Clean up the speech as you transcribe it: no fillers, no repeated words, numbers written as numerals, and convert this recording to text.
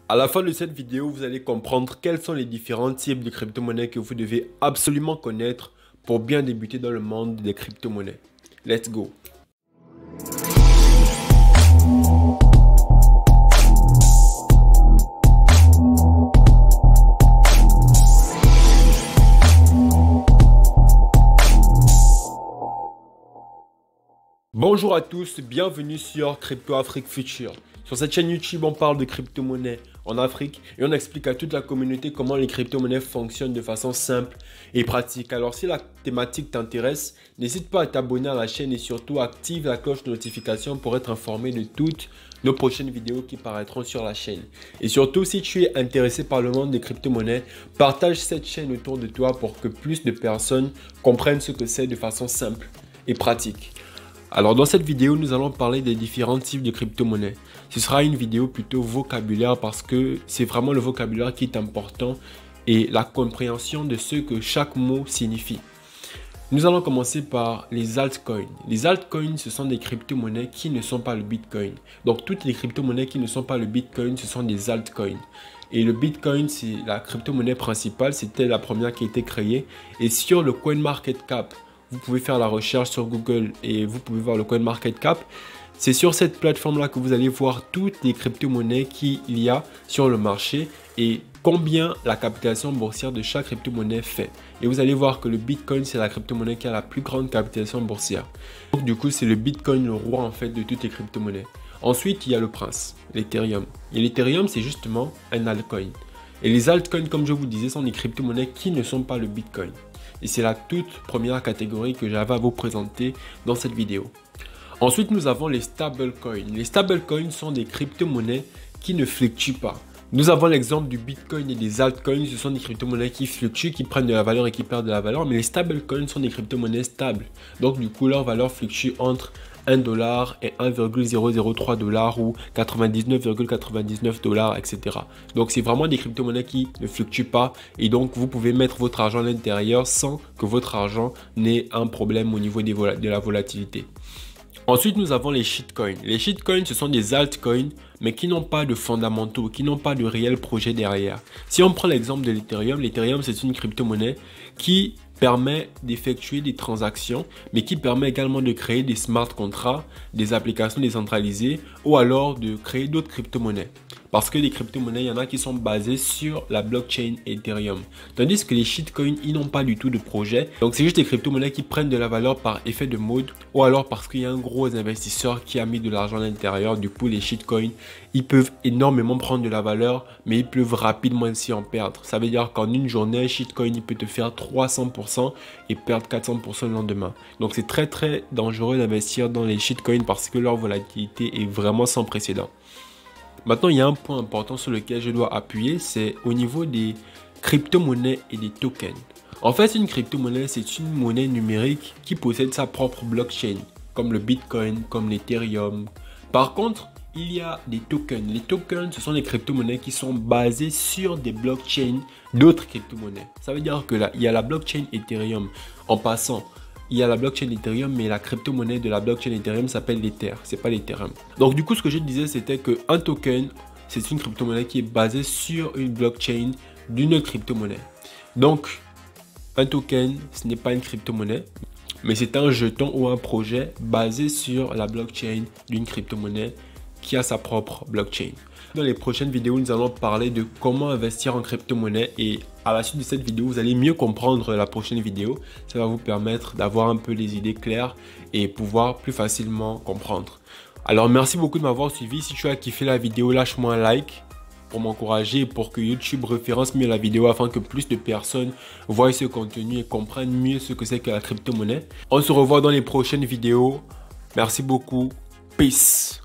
À la fin de cette vidéo, vous allez comprendre quels sont les différents types de crypto-monnaies que vous devez absolument connaître pour bien débuter dans le monde des crypto-monnaies. Let's go! Bonjour à tous, bienvenue sur Crypto Afrique Future. Sur cette chaîne YouTube, on parle de crypto-monnaies en Afrique et on explique à toute la communauté comment les crypto-monnaies fonctionnent de façon simple et pratique. Alors si la thématique t'intéresse, n'hésite pas à t'abonner à la chaîne et surtout active la cloche de notification pour être informé de toutes nos prochaines vidéos qui paraîtront sur la chaîne. Et surtout, si tu es intéressé par le monde des crypto-monnaies, partage cette chaîne autour de toi pour que plus de personnes comprennent ce que c'est de façon simple et pratique. Alors dans cette vidéo, nous allons parler des différents types de crypto-monnaies. Ce sera une vidéo plutôt vocabulaire parce que c'est vraiment le vocabulaire qui est important et la compréhension de ce que chaque mot signifie. Nous allons commencer par les altcoins. Les altcoins, ce sont des crypto-monnaies qui ne sont pas le Bitcoin. Donc toutes les crypto-monnaies qui ne sont pas le Bitcoin, ce sont des altcoins. Et le Bitcoin, c'est la crypto-monnaie principale, c'était la première qui a été créée. Et sur le CoinMarketCap, vous pouvez faire la recherche sur Google et vous pouvez voir le CoinMarketCap. C'est sur cette plateforme-là que vous allez voir toutes les crypto-monnaies qu'il y a sur le marché et combien la capitalisation boursière de chaque crypto-monnaie fait. Et vous allez voir que le Bitcoin, c'est la crypto-monnaie qui a la plus grande capitalisation boursière. Donc du coup, c'est le Bitcoin le roi en fait de toutes les crypto-monnaies. Ensuite, il y a le prince, l'Ethereum. Et l'Ethereum, c'est justement un altcoin. Et les altcoins, comme je vous disais, sont des crypto-monnaies qui ne sont pas le Bitcoin. Et c'est la toute première catégorie que j'avais à vous présenter dans cette vidéo. Ensuite, nous avons les stablecoins. Les stablecoins sont des crypto-monnaies qui ne fluctuent pas. Nous avons l'exemple du Bitcoin et des altcoins. Ce sont des crypto-monnaies qui fluctuent, qui prennent de la valeur et qui perdent de la valeur. Mais les stablecoins sont des crypto-monnaies stables. Donc, du coup, leur valeur fluctue entre 1 dollar et 1,003 dollars ou 99,99 dollars, etc. Donc, c'est vraiment des crypto-monnaies qui ne fluctuent pas et donc vous pouvez mettre votre argent à l'intérieur sans que votre argent n'ait un problème au niveau de la volatilité. Ensuite, nous avons les shitcoins. Les shitcoins, ce sont des altcoins, mais qui n'ont pas de fondamentaux, qui n'ont pas de réel projet derrière. Si on prend l'exemple de l'Ethereum, l'Ethereum, c'est une crypto-monnaie qui permet d'effectuer des transactions, mais qui permet également de créer des smart contracts, des applications décentralisées ou alors de créer d'autres crypto-monnaies. Parce que les crypto-monnaies, il y en a qui sont basées sur la blockchain Ethereum. Tandis que les shitcoins, ils n'ont pas du tout de projet. Donc, c'est juste des crypto-monnaies qui prennent de la valeur par effet de mode ou alors parce qu'il y a un gros investisseur qui a mis de l'argent à l'intérieur. Du coup, les shitcoins, ils peuvent énormément prendre de la valeur, mais ils peuvent rapidement aussi en perdre. Ça veut dire qu'en une journée, un shitcoin, il peut te faire 300% et perdre 400% le lendemain. Donc, c'est très, très dangereux d'investir dans les shitcoins parce que leur volatilité est vraiment sans précédent. Maintenant, il y a un point important sur lequel je dois appuyer, c'est au niveau des crypto-monnaies et des tokens. En fait, une crypto-monnaie, c'est une monnaie numérique qui possède sa propre blockchain, comme le Bitcoin, comme l'Ethereum. Par contre, il y a des tokens. Les tokens, ce sont des crypto-monnaies qui sont basées sur des blockchains d'autres crypto-monnaies. Ça veut dire que là, il y a la blockchain Ethereum. En passant, il y a la blockchain Ethereum, mais la crypto-monnaie de la blockchain Ethereum s'appelle l'Ether, c'est pas l'Ethereum. Donc du coup, ce que je disais, c'était qu'un token, c'est une crypto-monnaie qui est basée sur une blockchain d'une autre crypto-monnaie. Donc, un token, ce n'est pas une crypto-monnaie, mais c'est un jeton ou un projet basé sur la blockchain d'une crypto-monnaie qui a sa propre blockchain. Dans les prochaines vidéos, nous allons parler de comment investir en crypto-monnaie et à la suite de cette vidéo, vous allez mieux comprendre la prochaine vidéo. Ça va vous permettre d'avoir un peu les idées claires et pouvoir plus facilement comprendre. Alors, merci beaucoup de m'avoir suivi. Si tu as kiffé la vidéo, lâche-moi un like pour m'encourager et pour que YouTube référence mieux la vidéo afin que plus de personnes voient ce contenu et comprennent mieux ce que c'est que la crypto-monnaie. On se revoit dans les prochaines vidéos. Merci beaucoup. Peace.